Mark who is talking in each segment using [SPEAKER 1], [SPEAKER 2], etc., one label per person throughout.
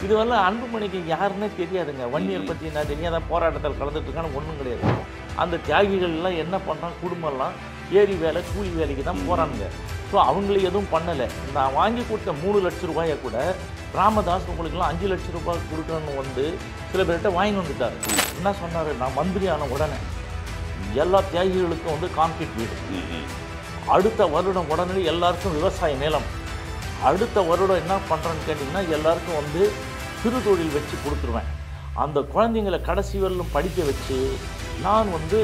[SPEAKER 1] இதுவெல்லாம் அன்புமணிக்கு யாருன்னே தெரியாதுங்க. வன்னியர் பற்றி நான் தெரியாத போராட்டத்தில் கலந்துட்டு இருக்கான்னு ஒன்றும் கிடையாது. அந்த தியாகிகள்லாம் என்ன பண்ணுறான், குடும்பம்லாம் ஏரி வேலை கூலி வேலைக்கு தான் போகிறானுங்க. ஸோ அவங்களே எதுவும் பண்ணலை. நான் வாங்கி கொடுத்த 3 லட்ச ரூபாயை கூட ராமதாஸ் உங்களுக்குலாம் 5 லட்ச ரூபாய் கொடுக்கணும்னு வந்து சில பேர்கிட்ட வாங்கி வந்துட்டார். என்ன சொன்னார், நான் மந்திரி ஆன உடனே எல்லா தியாகிகளுக்கும் வந்து கான்கிரீட் வீடு, அடுத்த வருடம் உடனே எல்லாருக்கும் விவசாய நிலம், அடுத்த வருடம் என்ன பண்ணுறேன்னு கேட்டிங்கன்னா எல்லாருக்கும் வந்து சிறு தொழில் வச்சு கொடுத்துருவேன், அந்த குழந்தைங்களை கடைசி வரலும் படிக்க வச்சு நான் வந்து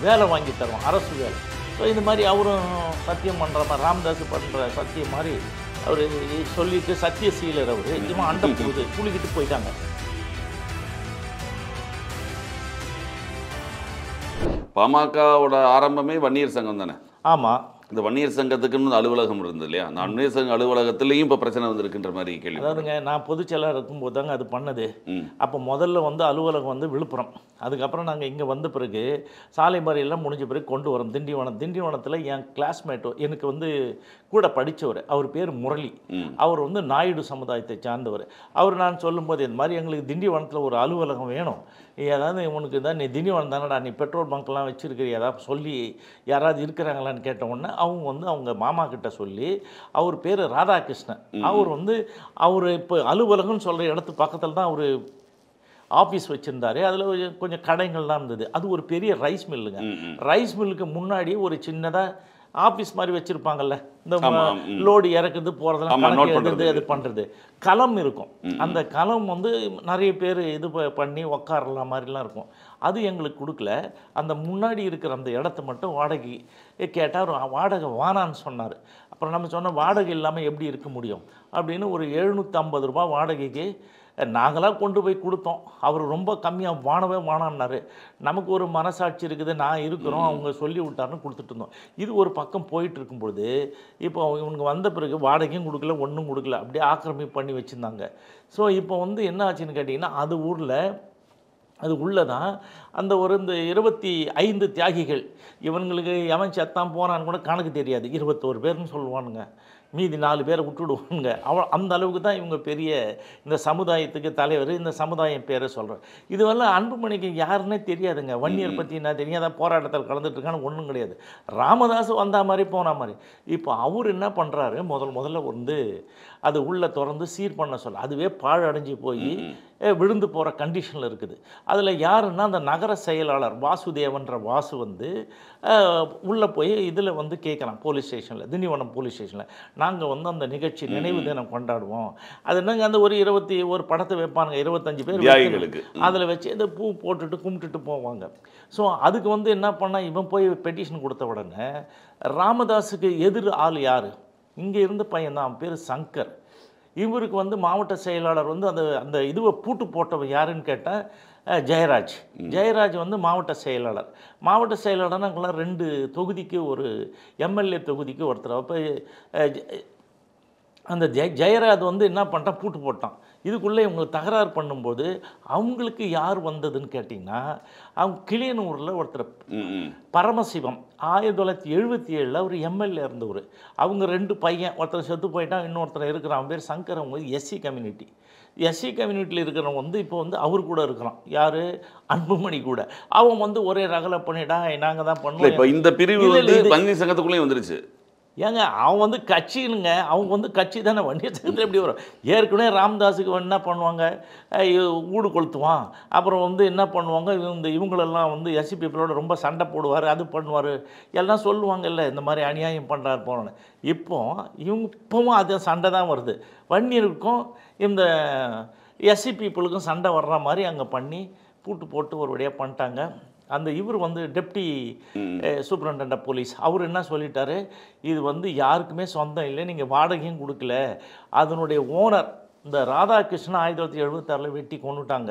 [SPEAKER 1] வேலை வாங்கி தருவேன், அரசு வேலை. ஸோ இந்த மாதிரி அவரும் சத்தியம் பண்ணுற மாதிரி, ராமதாஸ் பண்ணுற சத்தியம் மாதிரி அவர் சொல்லிட்டு சத்தியசீலர் அவர் இவன் அண்டம் போகுது குளிக்கிட்டு போயிட்டாங்க.
[SPEAKER 2] பாமகவோட ஆரம்பமே வன்னியர் சங்கம் தானே?
[SPEAKER 1] ஆமாம்.
[SPEAKER 2] இந்த வன்னியர் சங்கத்துக்குன்னு அலுவலகம் இருந்தது இல்லையா? அந்த வன்னியர் சங்க அலுவலகத்திலையும் இப்போ பிரச்சனை வந்திருக்குன்ற மாதிரி கேள்வி.
[SPEAKER 1] அதாவதுங்க, நான் பொதுச்செயலாளர் இருக்கும்போது தாங்க அது பண்ணது. அப்போ முதல்ல வந்து அலுவலகம் வந்து விழுப்புரம், அதுக்கப்புறம் நாங்கள் இங்கே வந்த பிறகு சாலை மறியெல்லாம் முடிஞ்ச பிறகு கொண்டு வரோம் திண்டிவனத்தில். என் கிளாஸ்மேட்டோ எனக்கு வந்து கூட படித்தவர், அவர் பேர் முரளி, அவர் வந்து நாயுடு சமுதாயத்தை சார்ந்தவர். அவர் நான் சொல்லும்போது இந்த மாதிரி எங்களுக்கு திண்டிவனத்தில் ஒரு அலுவலகம் வேணும், ஏதாவது உனக்கு தான், நீ திண்டிவனம் தானடா, நீ பெட்ரோல் பங்க்லாம் வச்சுருக்கிற, ஏதாவது சொல்லி யாராவது இருக்கிறாங்களான்னு கேட்ட உடனே அவங்க வந்து அவங்க மாமா கிட்ட சொல்லி, அவர் பேர் ராதாகிருஷ்ணன், அவர் வந்து அவர் இப்போ அலுவலகம்னு சொல்கிற இடத்து பக்கத்தில் தான் அவர் ஆஃபீஸ் வச்சுருந்தார். அதில் கொஞ்சம் கடைகள்லாம் இருந்தது. அது ஒரு பெரிய ரைஸ் மில்லுங்க. ரைஸ் மில்லுக்கு முன்னாடி ஒரு சின்னதாக ஆஃபீஸ் மாதிரி வச்சுருப்பாங்கல்ல, இந்த லோடு இறக்குறது போகிறதெல்லாம் கணக்கு எழுதுறது அது பண்ணுறது, களம் இருக்கும். அந்த களம் வந்து நிறைய பேர் இது பண்ணி உக்காரலாம் மாதிரிலாம் இருக்கும். அது எங்களுக்கு கொடுக்கல. அந்த முன்னாடி இருக்கிற அந்த இடத்த மட்டும் வாடகை கேட்டால் வாடகை வானான்னு சொன்னார். அப்புறம் நம்ம சொன்ன வாடகை இல்லாமல் எப்படி இருக்க முடியும் அப்படின்னு ஒரு 750 ரூபா வாடகைக்கு நாங்களாக கொண்டு போய் கொடுத்தோம். அவர் ரொம்ப கம்மியாக வானான்னாரு. நமக்கு ஒரு மனசாட்சி இருக்குது, நான் இருக்கிறோம், அவங்க சொல்லி விட்டாருன்னு கொடுத்துட்டு இருந்தோம். இது ஒரு பக்கம் போயிட்டு இருக்கும்பொழுது இப்போ இவங்க வந்த பிறகு வாடகையும் கொடுக்கல, ஒன்றும் கொடுக்கல, அப்படியே ஆக்கிரமிப்பு பண்ணி வச்சுருந்தாங்க. ஸோ இப்போ வந்து என்ன ஆச்சுன்னு கேட்டிங்கன்னா, அது ஊரில் அது உள்ளே தான் அந்த ஒரு இந்த 25 தியாகிகள், இவங்களுக்கு எவன் செத்தான் போனான்னு கூட கணக்கு தெரியாது, 21 பேர்னு சொல்லுவானுங்க, மீதி 4 பேரை விட்டுடுவானுங்க. அந்த அளவுக்கு தான் இவங்க பெரிய இந்த சமுதாயத்துக்கு தலைவர். இந்த சமுதாயம் பேரை சொல்கிறேன். இதுவெல்லாம் அன்புமணிக்கு யாருன்னே தெரியாதுங்க. வன்னியர் பற்றி நான் தெரியாத போராட்டத்தில் கலந்துட்டு இருக்கான்னு ஒன்றும் கிடையாது. ராமதாஸ் வந்தா மாதிரி போன மாதிரி. இப்போ அவர் என்ன பண்ணுறாரு, முதல்ல வந்து அது உள்ளே திறந்து சீர் பண்ண சொல்ல, அதுவே பாழடைஞ்சு போய் விழுந்து போகிற கண்டிஷனில் இருக்குது. அதில் யாருன்னா அந்த நகர செயலாளர் வாசுதேவன்ற வாசு வந்து உள்ளே போய் இதில் வந்து கேட்குறான், போலீஸ் ஸ்டேஷனில், திண்டிவனம் போலீஸ் ஸ்டேஷனில், நாங்கள் வந்து அந்த நிகழ்ச்சி நினைவு தினம் கொண்டாடுவோம், அது என்னங்க அந்த ஒரு 21 படத்தை வைப்பானுங்க, 25 பேர் அதில் வச்சு இந்த பூ போட்டுட்டு கும்பிட்டுட்டு போவாங்க. ஸோ அதுக்கு வந்து என்ன பண்ணால், இவன் போய் பெட்டிஷன் கொடுத்த உடனே ராமதாஸுக்கு எதிர் ஆள் யார், இங்கே இருந்த பையன் தான், பேர் சங்கர். இவருக்கு வந்து மாவட்ட செயலாளர் வந்து அந்த இதுவை பூட்டு போட்டவன் யாருன்னு கேட்டால் ஜெயராஜ் வந்து மாவட்ட செயலாளர். மாவட்ட செயலாளர்னா 2 தொகுதிக்கு ஒரு எம்எல்ஏ தொகுதிக்கு ஒருத்தர். அப்போ அந்த ஜெயராஜ் வந்து என்ன பண்ணிட்டான், பூட்டு போட்டான். இதுக்குள்ளே இவங்களுக்கு தகராறு பண்ணும்போது அவங்களுக்கு யார் வந்ததுன்னு கேட்டிங்கன்னா, அவங்க கிளியனூரில் ஒருத்தர் பரமசிவம் 1977 அவர் எம்எல்ஏ இருந்தவர். அவங்க 2 பையன், ஒருத்தர் செத்து போயிட்டான், இன்னொருத்தர் இருக்கிறான், பேர் சங்கர். அவங்க எஸ்சி கம்யூனிட்டியில் இருக்கிறவங்க வந்து இப்போ வந்து அவர் கூட இருக்கிறான், யார், அன்புமணி கூட. அவன் வந்து ஒரே ரகலை பண்ணிட்டா, நாங்கள் தான் பண்ணுவோம்.
[SPEAKER 2] இப்போ இந்த பிரிவு வன்னியர் சங்கத்துக்குள்ளேயும் வந்துருச்சு.
[SPEAKER 1] ஏங்க அவன் வந்து கட்சினுங்க, அவங்க வந்து கட்சி தானே, வன்னியர் சங்கத்தில் எப்படி வரும்? ஏற்கனவே ராமதாஸுக்கு என்ன பண்ணுவாங்க, ஊடு கொளுத்துவான், அப்புறம் வந்து என்ன பண்ணுவாங்க, இவங்களெல்லாம் வந்து எஸ்சி பீப்புளோட ரொம்ப சண்டை போடுவார், அது பண்ணுவார், எல்லாம் சொல்லுவாங்கல்ல, இந்த மாதிரி அநியாயம் பண்ணுறாரு போனோன்னு. இப்போவும் அது சண்டை தான் வருது. வன்னியருக்கும் இந்த எஸ்சி பீப்புளுக்கும் சண்டை வர்ற மாதிரி அங்கே பண்ணி பூட்டு போட்டு ஒரு வழியாக பண்ணிட்டாங்க. அந்த இவர் வந்து டெப்டி சூப்பரண்டன்ட் ஆஃப் போலீஸ் அவர் என்ன சொல்லிட்டாரு, இது வந்து யாருக்குமே சொந்தம் இல்லை, நீங்கள் வாடகையும் கொடுக்கல, அதனுடைய ஓனர் இந்த ராதாகிருஷ்ணன் 1976 வெட்டி கொண்டுட்டாங்க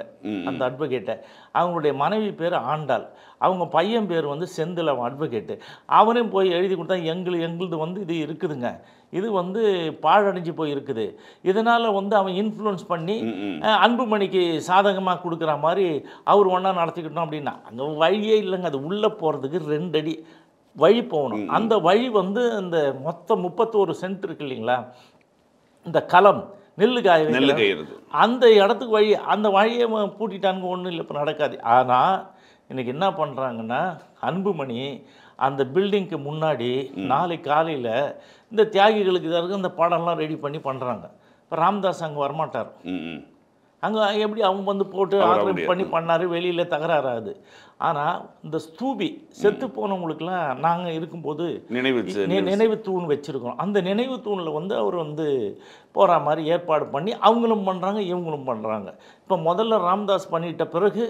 [SPEAKER 1] அந்த அட்வொகேட்டை. அவங்களுடைய மனைவி பேர் ஆண்டாள், அவங்க பையன் பேர் வந்து செந்தில், அவன் அட்வொகேட்டு. அவனையும் போய் எழுதி கொடுத்தா, எங்களுது வந்து இது இருக்குதுங்க, இது வந்து பாழடைஞ்சு போய் இருக்குது, இதனால் வந்து அவன் இன்ஃப்ளூயன்ஸ் பண்ணி அன்புமணிக்கு சாதகமாக கொடுக்குற மாதிரி அவர் ஒன்றா நடத்திக்கிட்டோம் அப்படின்னா, அங்கே வழியே இல்லைங்க. அது உள்ளே போகிறதுக்கு 2 அடி வழி போகணும். அந்த வழி வந்து அந்த மொத்தம் 31 சென்ட் இருக்கு இல்லைங்களா, இந்த களம் நெல்லு காய
[SPEAKER 2] நெல்லு
[SPEAKER 1] வைக்கிறாங்க.
[SPEAKER 2] கயிறுது.
[SPEAKER 1] அந்த இடத்துக்கு வழி அந்த வழியை பூட்டிட்டாங்க. ஒன்றும் இல்லை, இப்போ நடக்காது. ஆனால் இன்னைக்கு என்ன பண்ணுறாங்கன்னா, அன்புமணி அந்த பில்டிங்க்கு முன்னாடி நாளைக்கு காலையில் இந்த தியாகிகளுக்கு இதாக இந்த படம்லாம் ரெடி பண்ணி பண்ணுறாங்க. இப்போ ராமதாஸ் அங்கே வரமாட்டார். அங்கே எப்படி அவங்க வந்து போட்டு ஆக்கிரமிப்பு பண்ணி பண்ணார், வெளியில் தகராறாது. ஆனால் இந்த ஸ்தூபி செத்து போனவங்களுக்குலாம் நாங்கள் இருக்கும்போது நினைவு தூண் வச்சுருக்கோம். அந்த நினைவு தூணில் வந்து அவர் வந்து போகிற மாதிரி ஏற்பாடு பண்ணி அவங்களும் பண்ணுறாங்க, இவங்களும் பண்ணுறாங்க. இப்போ முதல்ல ராமதாஸ் பண்ணிட்ட பிறகு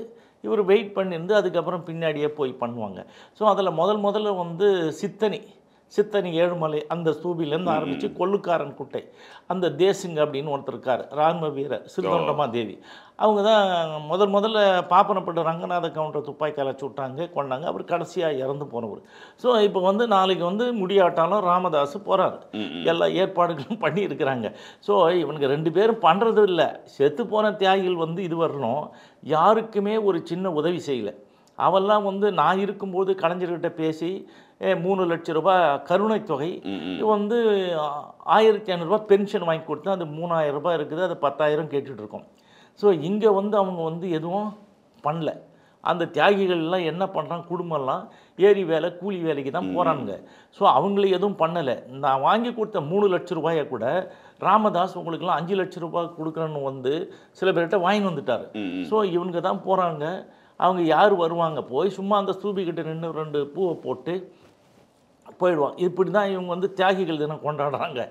[SPEAKER 1] இவர் வெயிட் பண்ணியிருந்து அதுக்கப்புறம் பின்னாடியே போய் பண்ணுவாங்க. ஸோ அதில் முதல்ல வந்து சித்தனி ஏழுமலை அந்த ஸ்தூபிலேருந்து ஆரம்பித்து கொள்ளுக்காரன் குட்டை அந்த தேசிங்க அப்படின்னு ஒருத்தர் இருக்கார், ராணுவ வீரர் சிறுதொண்டமா தேவி. அவங்க தான் முதல்ல பாப்பனப்பட்ட ரங்கநாத கவுண்டரை துப்பாக்கியால் சுட்டாங்க, கொண்டாங்க. அவர் கடைசியாக இறந்து போனவர். ஸோ இப்போ வந்து நாளைக்கு வந்து முடியாட்டாலும் ராமதாஸ் போகிறார். எல்லா ஏற்பாடுகளும் பண்ணி இருக்கிறாங்க. ஸோ இவனுக்கு 2 பேரும் பண்ணுறது இல்லை. செத்து போன தியாகிகள் வந்து இது வரணும், யாருக்குமே ஒரு சின்ன உதவி செய்யலை. அவெல்லாம் வந்து நான் இருக்கும்போது கலைஞர்கிட்ட பேசி 3 லட்சம் ரூபாய் கருணை தொகை வந்து 1500 ரூபாய் பென்ஷன் வாங்கி கொடுத்தா அது 3000 ரூபாய் இருக்குது, அது 10,000 கேட்டுட்ருக்கோம். ஸோ இங்கே வந்து அவங்க வந்து எதுவும் பண்ணல. அந்த தியாகிகள்லாம் என்ன பண்ணுறாங்க, குடும்பம்லாம் ஏரி வேலை கூலி வேலைக்கு தான் போகிறாங்க. ஸோ அவங்கள எதுவும் பண்ணலை. நான் வாங்கி கொடுத்த 3 லட்சம் ரூபாயை கூட ராமதாஸ் உங்களுக்கெல்லாம் 5 லட்சம் ரூபாய் கொடுக்குறேன்னு வந்து சில பேர்கிட்ட வாங்கி வந்துட்டார். ஸோ இவனுங்க தான் போகிறாங்க. அவங்க யார் வருவாங்க, போய் சும்மா அந்த ஸ்தூபிக்கிட்ட நின்று 2 பூவை போட்டு போயிடுவாங்க. இப்படி தான் இவங்க வந்து தியாகிகள் தினம் கொண்டாடுறாங்க.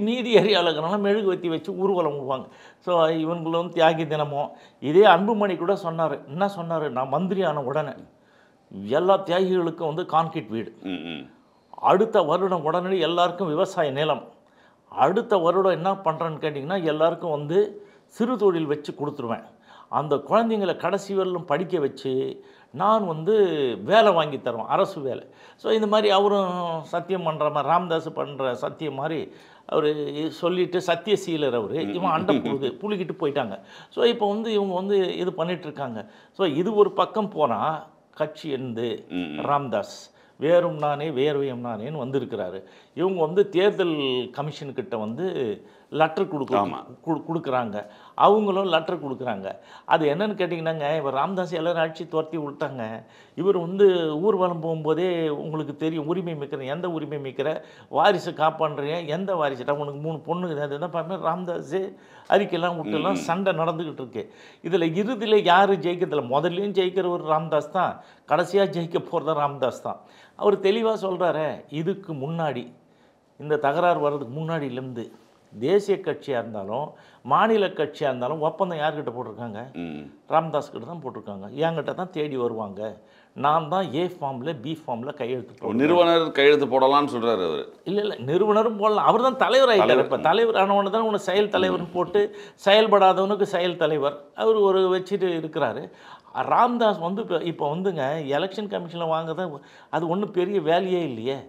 [SPEAKER 1] நீதி ஏரியாளுக்கெல்லாம் மெழுகுவத்தி வச்சு ஊர்வலம் விடுவாங்க. ஸோ இவங்களும் தியாகி தினமும். இதே அன்புமணி கூட சொன்னார். என்ன சொன்னார், நான் மந்திரி ஆன உடனே எல்லா தியாகிகளுக்கும் வந்து கான்கிரீட் வீடு, அடுத்த வருடம் உடனே எல்லாருக்கும் விவசாய நிலம், அடுத்த வருடம் என்ன பண்ணுறேன்னு கேட்டிங்கன்னா எல்லாருக்கும் வந்து சிறு தொழில் வச்சு கொடுத்துருவேன், அந்த குழந்தைங்களை கடைசி வரலும் படிக்க வச்சு நான் வந்து வேலை வாங்கி தருவேன், அரசு வேலை. ஸோ இந்த மாதிரி அவரும் சத்தியம் பண்ணுற மாதிரி, ராமதாஸ் பண்ணுற சத்தியம் மாதிரி அவர் சொல்லிவிட்டு சத்தியசீலர் அவர், இவன் அண்டை புழுகிட்டு போயிட்டாங்க. ஸோ இப்போ வந்து இவங்க வந்து இது பண்ணிகிட்ருக்காங்க. ஸோ இது ஒரு பக்கம் போனால் கட்சி இருந்து ராமதாஸ் வேறும் நானே வேர்வையும் நானேன்னு வந்திருக்கிறாரு. இவங்க வந்து தேர்தல் கமிஷனுக்கிட்ட வந்து லெட்டர் கொடுக்குறாங்க, அவங்களும் லெட்டர் கொடுக்குறாங்க. அது என்னன்னு கேட்டிங்கன்னாங்க, இவர் ராமதாஸ் எல்லோரும் அடித்து துரத்தி விட்டாங்க. இவர் வந்து ஊர்வலம் போகும்போதே உங்களுக்கு தெரியும், உரிமை மிக்கிற எந்த உரிமை மிக்கிற வாரிசு காப்பான்றீங்க, எந்த வாரிசுட்டா உனக்கு 3 பொண்ணுங்க அது தான் பார்ப்பேன். ராமதாஸ் அறிக்கையெல்லாம் விட்டுலாம் சண்டை நடந்துக்கிட்டு இருக்கு. இதில் இறுதியில் யார் ஜெயிக்கிறதில்ல, முதல்லையும் ஜெயிக்கிற ஒரு ராமதாஸ் தான், கடைசியாக ஜெயிக்க போகிறதா ராமதாஸ் தான். அவர் தெளிவாக சொல்கிறாரு. இதுக்கு முன்னாடி இந்த தகராறு வர்றதுக்கு முன்னாடியிலேருந்து தேசிய கட்சியாக இருந்தாலும் மாநில கட்சியாக இருந்தாலும் ஒப்பந்தம் யார்கிட்ட போட்டிருக்காங்க, ராமதாஸ் கிட்ட தான் போட்டிருக்காங்க. என்கிட்ட தான் தேடி வருவாங்க, நான் தான் A ஃபார்மில் B ஃபார்மில் கையெழுத்து போடுறேன்.
[SPEAKER 2] நிறுவனர் கையெழுத்து போடலான்னு சொல்கிறார் அவர்.
[SPEAKER 1] இல்லை நிறுவனரும் போடலாம், அவர் தான் தலைவர் ஆகிட்டார். இப்போ தலைவர் ஆனவனு தான் உனக்கு செயல் தலைவர்னு போட்டு செயல்படாதவனுக்கு செயல் தலைவர் அவர் ஒரு வச்சுட்டு இருக்கிறாரு. ராமதாஸ் வந்து இப்போ வந்துங்க எலெக்ஷன் கமிஷனில் வாங்க தான் அது ஒன்றும் பெரிய வேலையே இல்லையே.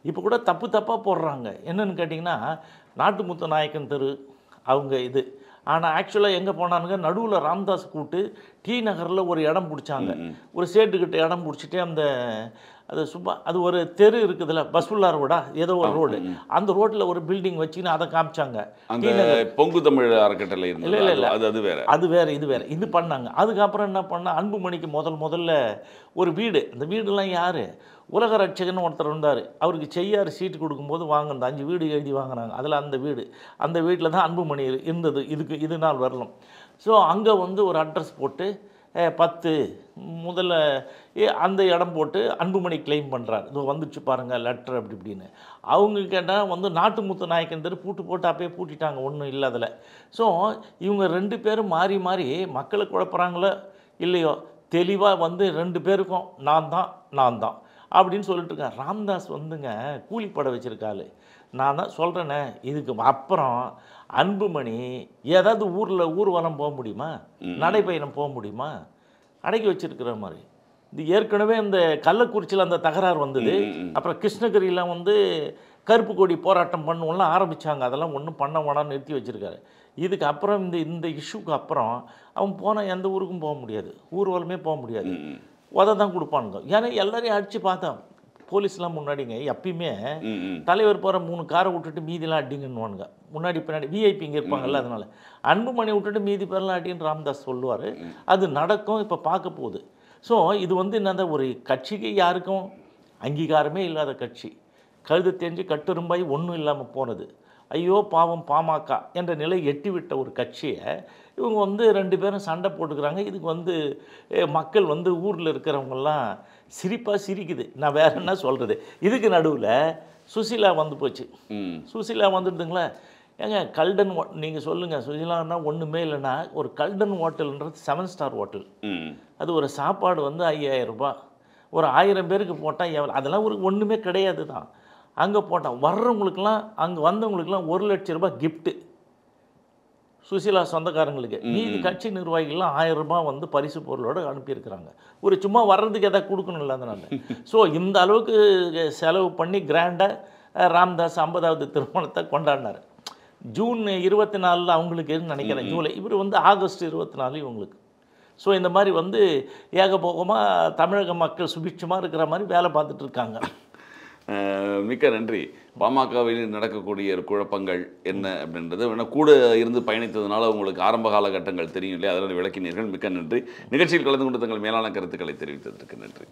[SPEAKER 1] இப்போ கூட தப்பாக போடுறாங்க. என்னென்னு கேட்டிங்கன்னா, நாட்டுமுத்து நாயக்கன் தெரு அவங்க இது. ஆனால் ஆக்சுவலாக எங்கே போனானுங்க, நடுவில் ராமதாஸ் கூட்டு டி நகரில் ஒரு இடம் பிடிச்சாங்க. ஒரு சேட்டுக்கிட்ட இடம் பிடிச்சிட்டு அது ஒரு தெரு இருக்குதுல்ல, பஸ்வுல்லா ரோடா ஏதோ ஒரு ரோடு, அந்த ரோட்டில் ஒரு பில்டிங் வச்சுன்னு அதை காமிச்சாங்க.
[SPEAKER 2] பொங்கு தமிழ் அறக்கட்டளை இல்லை,
[SPEAKER 1] அது வேறு இது வேறு இது பண்ணாங்க. அதுக்கப்புறம் என்ன பண்ணால், அன்புமணிக்கு முதல்ல ஒரு வீடு, இந்த வீடுலாம் யார், உலக ரட்சகன் ஒருத்தர் இருந்தார், அவருக்கு செய்யார் சீட்டு கொடுக்கும்போது வாங்க அந்த 5 வீடு எழுதி வாங்கினாங்க. அதில் அந்த வீட்டில் தான் அன்புமணி இருந்தது இது நாள் வரலாம். ஸோ அங்கே வந்து ஒரு அட்ரஸ் போட்டு 10 முதல்ல அந்த இடம் போட்டு அன்புமணி கிளைம் பண்ணுறாரு. இதோ வந்துச்சு பாருங்கள் லெட்டர் அப்படி இப்படின்னு. அவங்க கேட்டால் வந்து நாட்டுமுத்து நாயக்கன் தெரு பூட்டு போட்டு அப்பயே பூட்டிட்டாங்க, ஒன்றும் இல்லை அதில். ஸோ இவங்க 2 பேரும் மாறி மக்களை குழப்புறாங்களோ இல்லையோ, தெளிவாக வந்து 2 பேருக்கும் நான் தான் அப்படின்னு சொல்லிட்டு இருக்கேன். ராமதாஸ் வந்துங்க கூலிப்படை வச்சுருக்காள். நான் தான் சொல்கிறேனே, இதுக்கு அப்புறம் அன்புமணி ஏதாவது ஊர்வலம் போக முடியுமா, நடைப்பயணம் போக முடியுமா, அடக்கி வச்சிருக்கிற மாதிரி. இது ஏற்கனவே இந்த கள்ளக்குறிச்சியில் அந்த தகராறு வந்தது. அப்புறம் கிருஷ்ணகிரியில் வந்து கருப்பு கொடி போராட்டம் பண்ணுவோம்லாம் ஆரம்பித்தாங்க. அதெல்லாம் ஒன்றும் பண்ண வேணாம்னு நிறுத்தி வச்சுருக்காரு. இதுக்கு அப்புறம் இந்த இஷ்யூக்கு அப்புறம் அவன் போனால் எந்த ஊருக்கும் போக முடியாது, ஊர்வலமே போக முடியாது, உதை தான் கொடுப்பானுங்க. ஏன்னா எல்லாரையும் அடித்து பார்த்தா போலீஸ்லாம் முன்னாடிங்க எப்பயுமே
[SPEAKER 2] ம், ம்.
[SPEAKER 1] தலைவர் போகிற 3 காரை விட்டுட்டு மீதிலாம் அடிங்கன்னுவானுங்க. முன்னாடி பின்னாடி விஐபி இங்கே இருப்பாங்கல்ல, அதனால அன்புமணி விட்டுட்டு மீதி பேர்லாம் அடின்னு ராமதாஸ் சொல்லுவார். அது நடக்கும், இப்போ பார்க்க போகுது. ஸோ இது வந்து என்னது, ஒரு கட்சிக்கு யாருக்கும் அங்கீகாரமே இல்லாத கட்சி, கழுது தெரிஞ்சு கட்டுரும்பாய் ஒன்றும் இல்லாமல் போனது, ஐயோ பாவம் பாமக என்ற நிலை எட்டிவிட்ட ஒரு கட்சியை இவங்க வந்து 2 பேரும் சண்டை போட்டுக்கிறாங்க. இதுக்கு வந்து மக்கள் வந்து ஊரில் இருக்கிறவங்கெல்லாம் சிரிப்பாக சிரிக்குது. நான் வேற என்ன சொல்கிறது. இதுக்கு நடுவில் சுசீலா வந்து போச்சு. சுசீலா வந்துடுதுங்களா, ஏங்க கல்டன் நீங்கள் சொல்லுங்கள், சுசீலான்னா ஒன்றுமே இல்லைன்னா, ஒரு கல்டன் ஹோட்டல்ன்றது 7 ஸ்டார் ஹோட்டல். அது ஒரு சாப்பாடு வந்து 5000 ரூபாய், ஒரு 1000 பேருக்கு போட்டால் எவ்வளோ, அதெல்லாம் ஒரு ஒன்றுமே கிடையாது தான். அங்கே போட்டால் வர்றவங்களுக்கெல்லாம், அங்கே வந்தவங்களுக்கெல்லாம் 1 லட்சம் ரூபாய் கிஃப்ட்டு சுசீலா சொந்தக்காரங்களுக்கு. மீதி கட்சி நிர்வாகிகள்லாம் 1000 ரூபாய் வந்து பரிசு பொருளோடு அனுப்பியிருக்கிறாங்க. ஒரு சும்மா வர்றதுக்கு எதாவது கொடுக்கணும்ல அதனால். ஸோ இந்த அளவுக்கு செலவு பண்ணி கிராண்டாக ராம்தாஸ் 50வது திருமணத்தை கொண்டாடினார். ஜூன் 24 அவங்களுக்கு நினைக்கிறேன், ஜூலை. இவர் வந்து ஆகஸ்ட் 24 இவங்களுக்கு. ஸோ இந்த மாதிரி வந்து ஏகபோகமாக தமிழக மக்கள் சுபிட்சமாக இருக்கிற மாதிரி வேலை பார்த்துட்டு இருக்காங்க.
[SPEAKER 2] மிக்க நன்றி. பாமகவில் நடக்கக்கூடிய குழப்பங்கள் என்ன அப்படின்றது வேணா கூட இருந்து பயணித்ததுனால உங்களுக்கு ஆரம்ப காலகட்டங்கள் தெரியும் இல்லையா, அதனால் விளக்கினீர்கள். மிக்க நன்றி. நிகழ்ச்சியில் கலந்து கொண்டு தங்கள் மேலான கருத்துக்களை தெரிவித்ததற்கு நன்றி.